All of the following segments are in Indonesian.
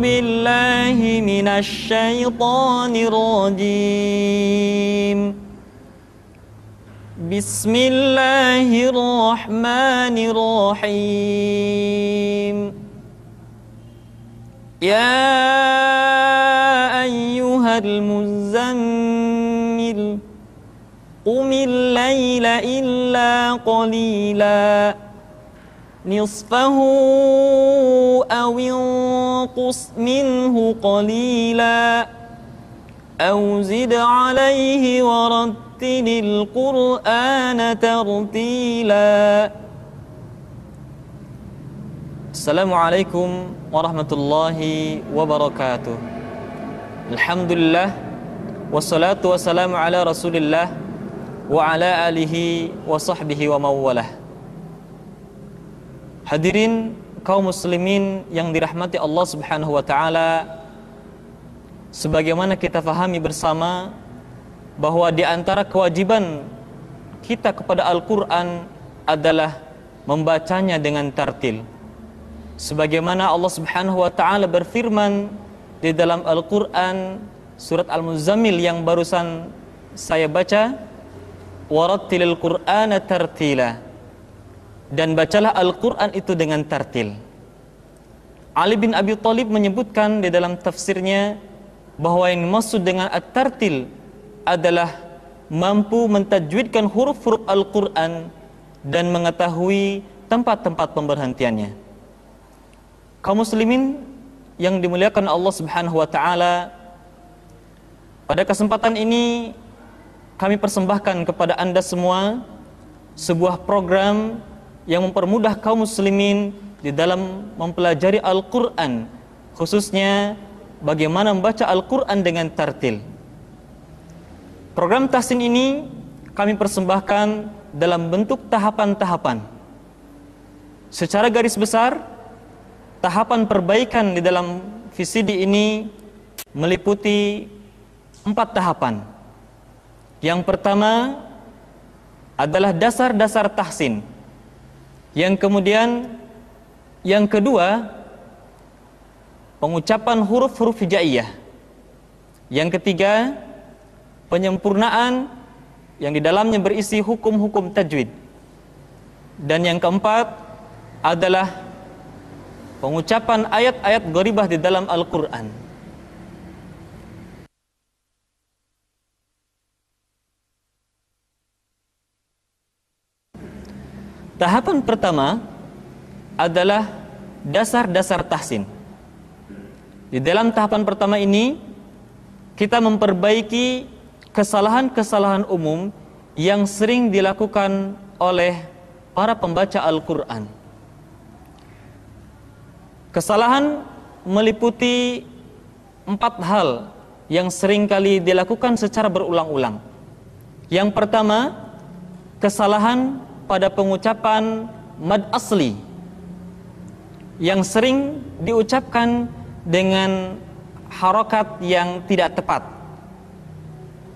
بالله من الشيطان الرجيم بسم الله الرحمن الرحيم يا أيها المزمل قم الليل إلا قليلا نصفه أو انقص منه قليلا أو زد عليه ورتل القرآن ترتيلا. Assalamualaikum warahmatullahi wabarakatuh. Alhamdulillah wassalatu wassalamu ala rasulillah wa ala alihi wa sahbihi wa mawalah. Hadirin kaum muslimin yang dirahmati Allah Subhanahu wa taala, sebagaimana kita fahami bersama bahwa di antara kewajiban kita kepada Al-Qur'an adalah membacanya dengan tartil. Sebagaimana Allah Subhanahu wa taala berfirman di dalam Al-Qur'an surat Al-Muzammil yang barusan saya baca, warattilil Qur'ana tartila, dan bacalah Al-Qur'an itu dengan tartil. Ali bin Abi Thalib menyebutkan di dalam tafsirnya bahwa yang dimaksud dengan at-tartil adalah mampu mentajwidkan huruf-huruf Al-Qur'an dan mengetahui tempat-tempat pemberhentiannya. Kaum muslimin yang dimuliakan Allah Subhanahu wa taala, pada kesempatan ini kami persembahkan kepada Anda semua sebuah program yang mempermudah kaum muslimin di dalam mempelajari Al-Qur'an, khususnya bagaimana membaca Al-Qur'an dengan tartil. Program tahsin ini kami persembahkan dalam bentuk tahapan-tahapan. Secara garis besar, tahapan perbaikan di dalam VCD ini meliputi 4 tahapan. Yang pertama adalah dasar-dasar tahsin. Yang kedua, pengucapan huruf-huruf hijaiyah. Yang ketiga, penyempurnaan yang di dalamnya berisi hukum-hukum tajwid. Dan yang keempat adalah pengucapan ayat-ayat gharibah di dalam Al-Qur'an. Tahapan pertama adalah dasar-dasar tahsin. Di dalam tahapan pertama ini, kita memperbaiki kesalahan-kesalahan umum yang sering dilakukan oleh para pembaca Al-Qur'an. Kesalahan meliputi 4 hal yang sering kali dilakukan secara berulang-ulang. Yang pertama, kesalahan pada pengucapan mad asli yang sering diucapkan dengan harokat yang tidak tepat.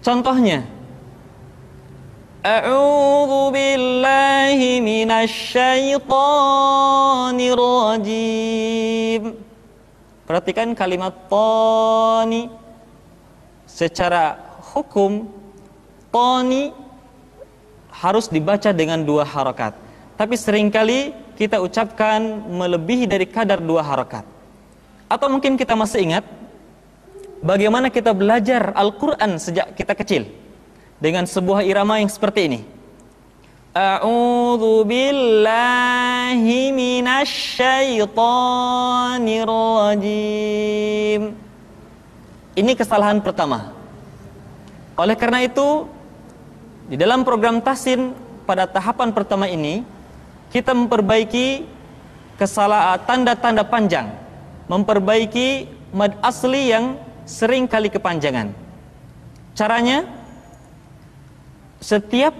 Contohnya, a'udzu billahi minasyaitonir rajim. Perhatikan kalimat tani. Secara hukum, tani harus dibaca dengan 2 harokat. Tapi seringkali kita ucapkan melebihi dari kadar 2 harokat. Atau mungkin kita masih ingat bagaimana kita belajar Al-Qur'an sejak kita kecil dengan sebuah irama yang seperti ini. A'udzu billahi minasyaitonir rajim. Ini kesalahan pertama. Oleh karena itu, di dalam program tahsin pada tahapan pertama ini, kita memperbaiki kesalahan tanda-tanda panjang, memperbaiki mad asli yang sering kali kepanjangan. Caranya, setiap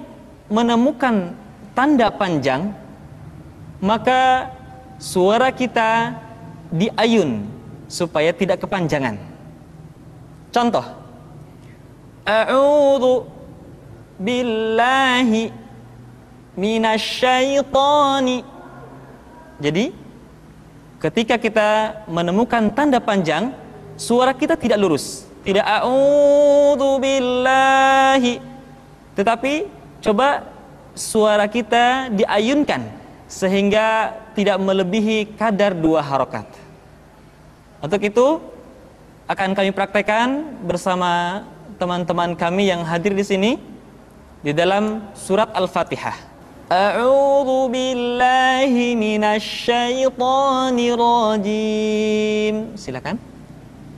menemukan tanda panjang, maka suara kita diayun supaya tidak kepanjangan. Contoh, a'udzu billahi minasyaitani. Jadi ketika kita menemukan tanda panjang, suara kita tidak lurus, tidak a'udzu billahi, tetapi coba suara kita diayunkan sehingga tidak melebihi kadar 2 harokat. Untuk itu akan kami praktekkan bersama teman-teman kami yang hadir di sini di dalam surat Al-Fatihah. A'udzu billahi minasy syaithanir rajim. Silakan.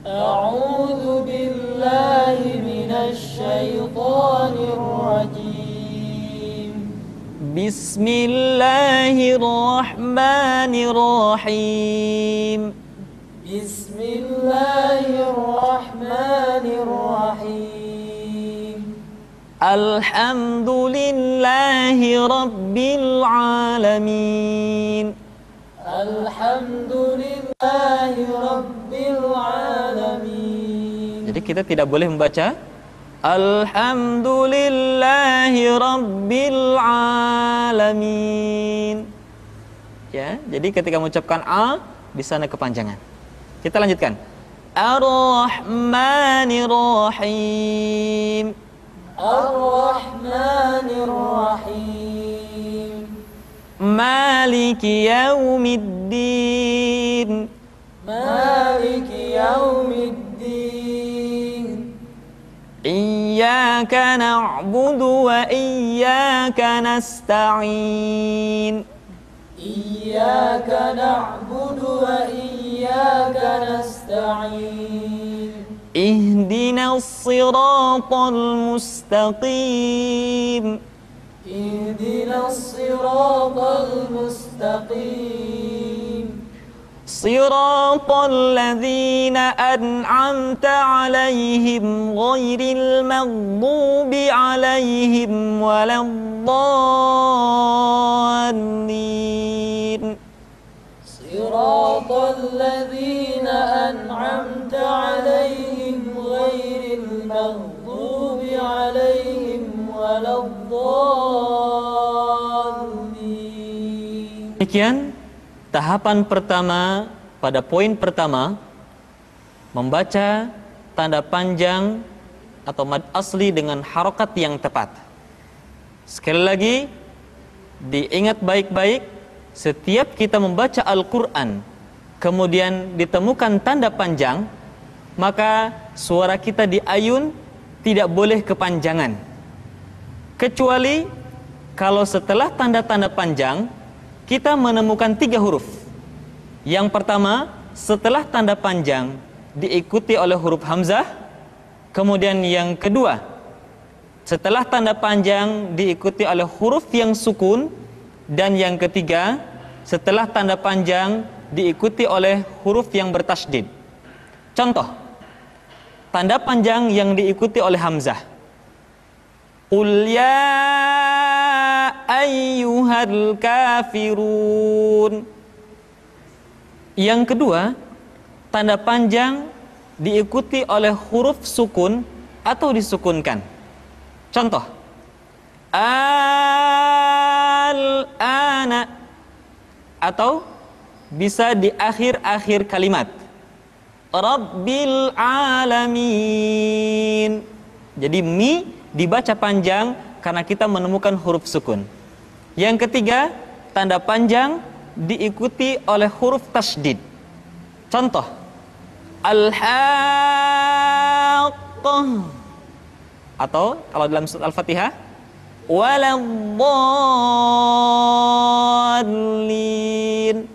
A'udzu billahi minasy syaithanir rajim. Bismillahirrahmanirrahim. Bismillahirrahmanirrahim. Alhamdulillahi rabbil alamin. Alhamdulillahi rabbil alamin. Jadi kita tidak boleh membaca Alhamdulillahi rabbil alamin. Ya, jadi ketika mengucapkan a di sana kepanjangan. Kita lanjutkan. Ar-Rahmanir-Rahim. Ar-Rahmanir-Rahim. Maliki yaumiddin. Maliki yaumiddin. Iyyaka na'budu wa iyyaka nasta'in. Iyyaka na'budu wa iyyaka nasta'in. Ihdinas siratal mustaqim. Ihdinas siratal mustaqim. Siratal ladzina an'amta 'alaihim ghairil maghdubi 'alaihim waladdallin. Siratal ladzina an'amta 'alaihim ghairil maghdubi 'alaihim waladdallin. Demikian tahapan pertama pada poin pertama, membaca tanda panjang atau mad asli dengan harokat yang tepat. Sekali lagi diingat baik-baik, setiap kita membaca Al-Quran kemudian ditemukan tanda panjang, maka suara kita diayun, tidak boleh kepanjangan, kecuali kalau setelah tanda-tanda panjang kita menemukan 3 huruf. Yang pertama, setelah tanda panjang diikuti oleh huruf hamzah. Kemudian yang kedua, setelah tanda panjang diikuti oleh huruf yang sukun. Dan yang ketiga, setelah tanda panjang diikuti oleh huruf yang bertasydid. Contoh, tanda panjang yang diikuti oleh hamzah. Qul ya ayyuhal kafirun. Yang kedua, tanda panjang diikuti oleh huruf sukun atau disukunkan. Contoh, al-ana, atau bisa di akhir-akhir kalimat, Rabbil alamin. Jadi mi dibaca panjang karena kita menemukan huruf sukun. Yang ketiga, tanda panjang diikuti oleh huruf tasydid. Contoh, al-haqqah, atau kalau dalam surat Al-Fatihah, waladdallin.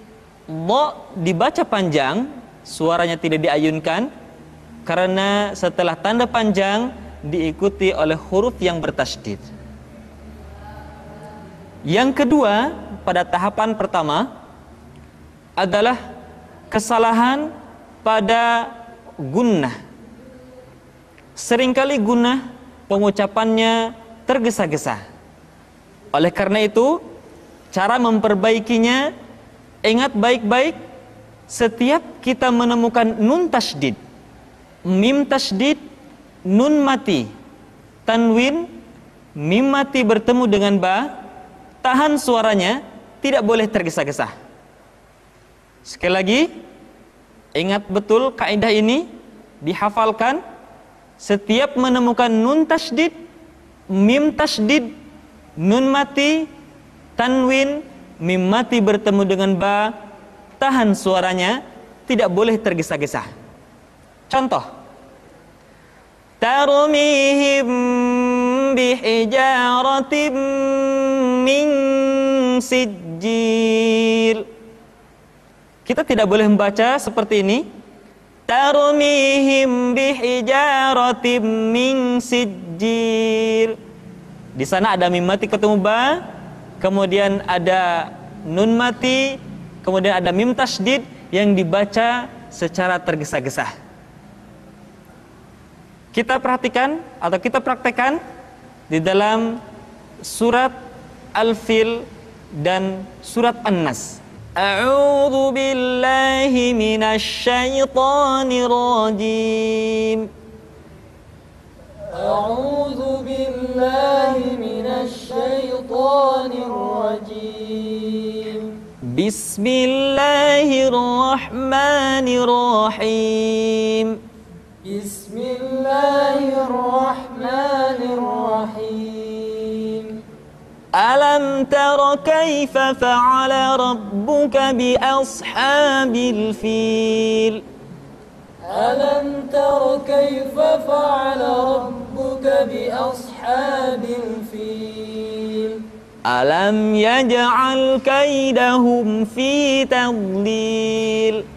Dha dibaca panjang, suaranya tidak diayunkan karena setelah tanda panjang diikuti oleh huruf yang bertasydid. Yang kedua pada tahapan pertama adalah kesalahan pada gunnah. Seringkali gunnah pengucapannya tergesa-gesa. Oleh karena itu, cara memperbaikinya, ingat baik-baik, setiap kita menemukan nun tasydid, mim tasydid, nun mati, tanwin, mim mati bertemu dengan ba, tahan suaranya, tidak boleh tergesa-gesa. Sekali lagi, ingat betul kaidah ini, dihafalkan. Setiap menemukan nun tasydid, mim tasydid, nun mati, tanwin, mim mati bertemu dengan ba, tahan suaranya, tidak boleh tergesa-gesa. Contoh, tarmihim bihijaratim min sijil. Kita tidak boleh membaca seperti ini. Tarmihim bihijaratim min sijil. Di sana ada mim mati ketemu ba, kemudian ada nun mati, kemudian ada mim tasydid yang dibaca secara tergesa-gesa. Kita perhatikan atau kita praktekkan di dalam surat Al-Fil dan surat An-Nas. A'udzu billahi minasy syaithanir rajim. A'udzu billahi minasy syaithanir rajim. Bismillahirrahmanirrahim. Bismillahirrahmanirrahim. Alam tara kaifa fa'ala rabbuka bi ashabil fil. Alam tara kaifa fa'ala rabbuka bi ashabil fil. Alam yaj'al kaidahum fi tadlil.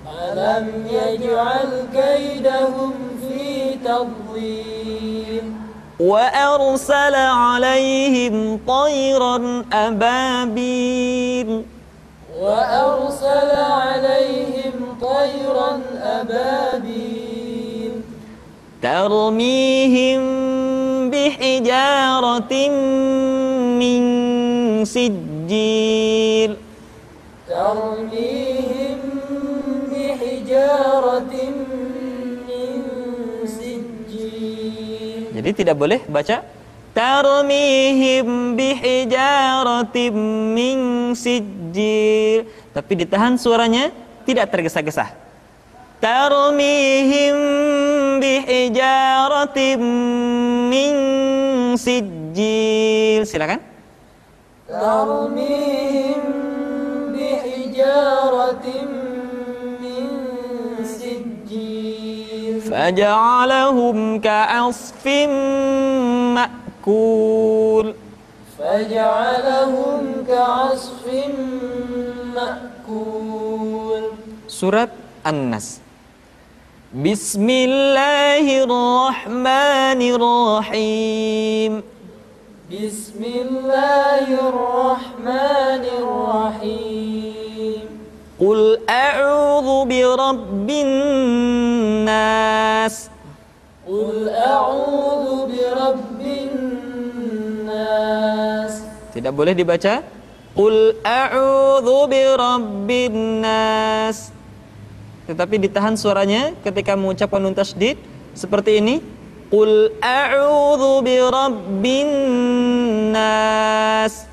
Alam yaj'al kaidahum fi tadlil. وأرسل عليهم طيرا أبابيل وأرسل عليهم طيرا أبابيل ترميهم بحجارة من سجيل ترميهم بحجارة من سجيل. Jadi tidak boleh baca tarmihim bihijaratim min sijil, tapi ditahan suaranya, tidak tergesa-gesa. Tarmihim bihijaratim min sijil. Silakan. Tarmihim bihijaratin min sijil. Faja'alahum ka'asfim ma'kul. Faja'alahum ka'asfin ma'kul. Surat An-Nas. Bismillahirrahmanirrahim. Bismillahirrahmanirrahim. Qul a'udzu birabbin nas. Qul a'udzu birabbin nas. Tidak boleh dibaca Qul a'udzu birabbin nas, tetapi ditahan suaranya ketika mengucapkan nun tasydid seperti ini. Qul a'udzu birabbin nas.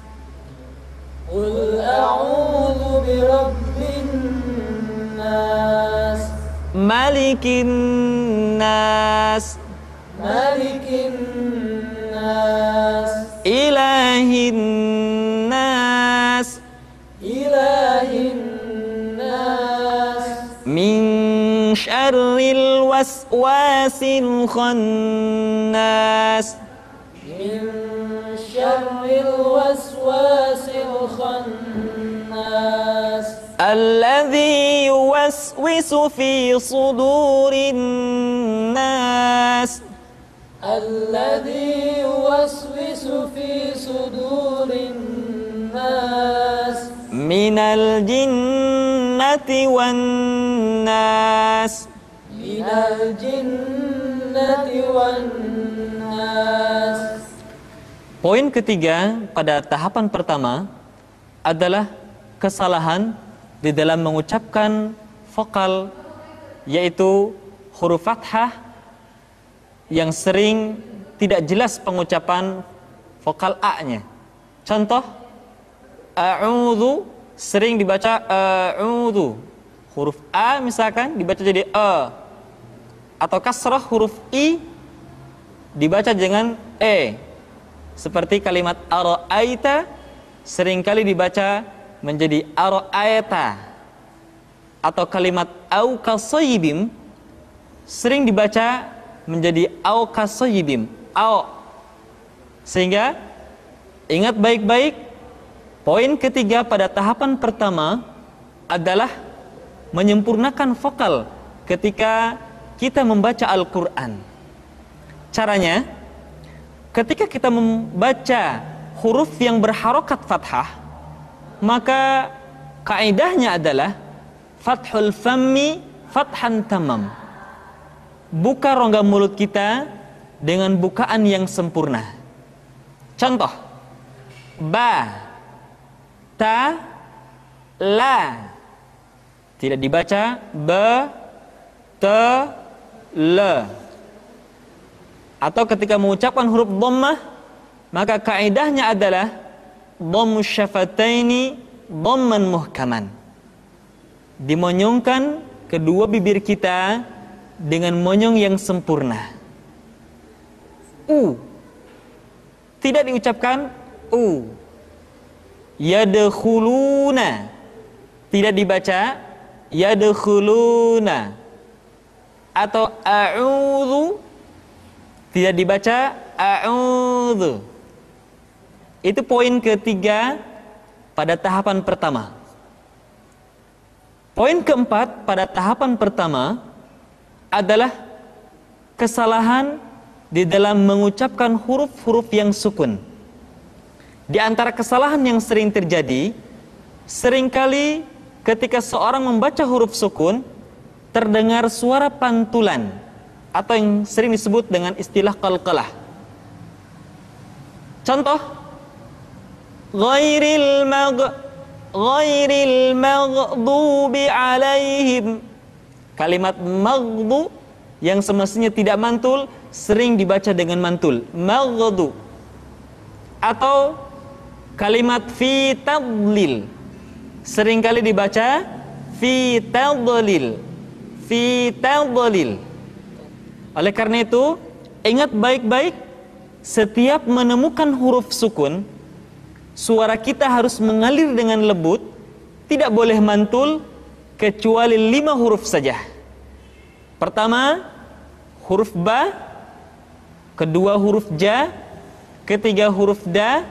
Qul a'udzu birabbin nas. Malikin nas. Malikin nas. Ilahin nas. Ilahin nas. Min syarril waswasil khannas. Min syarril waswasil khannas. Alladzi yuwaswisu fi sudurin nas. Alladzi yuwaswisu fi sudurin nas. Minal jinnati wan nas. Minal jinnati wan nas. Poin ketiga pada tahapan pertama adalah kesalahan di dalam mengucapkan vokal, yaitu huruf fathah yang sering tidak jelas pengucapan vokal A-nya. Contoh, a'udzu sering dibaca a'udzu. Huruf A misalkan dibaca jadi e, atau kasrah huruf I dibaca dengan e. Seperti kalimat ara'aita seringkali dibaca menjadi ara'aita, atau kalimat au kasayyibim sering dibaca menjadi au kasayyibim, au. Sehingga ingat baik-baik, poin ketiga pada tahapan pertama adalah menyempurnakan vokal ketika kita membaca Al-Quran. Caranya, ketika kita membaca huruf yang berharokat fathah, maka kaidahnya adalah fathul fammi fathan tamam. Buka rongga mulut kita dengan bukaan yang sempurna. Contoh, ba, ta, la. Tidak dibaca ba, ta, la. Atau ketika mengucapkan huruf dhammah, maka kaidahnya adalah dhammus syafataini dhamman muhkaman. Dimonyongkan kedua bibir kita dengan monyong yang sempurna. U tidak diucapkan u. Yadkhuluna tidak dibaca yadkhuluna. Atau a'udzu tidak dibaca a'udzu. Itu poin ketiga pada tahapan pertama. Poin keempat pada tahapan pertama adalah kesalahan di dalam mengucapkan huruf-huruf yang sukun. Di antara kesalahan yang sering terjadi, seringkali ketika seorang membaca huruf sukun, terdengar suara pantulan atau yang sering disebut dengan istilah qalqalah. Contoh, ghairil maghdubi alaihim. Kalimat maghdu yang semestinya tidak mantul sering dibaca dengan mantul, maghdu. Atau kalimat fi tadlil seringkali dibaca fi tadlil, fi tadlil. Oleh karena itu, ingat baik-baik, setiap menemukan huruf sukun, suara kita harus mengalir dengan lembut, tidak boleh mantul kecuali 5 huruf saja. Pertama, huruf ba, kedua huruf ja, ketiga huruf da,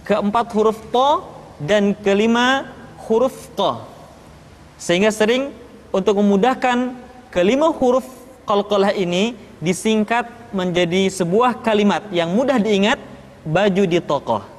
keempat huruf to, dan kelima huruf to. Sehingga sering untuk memudahkan kelima huruf qalqalah ini disingkat menjadi sebuah kalimat yang mudah diingat, baju di toko.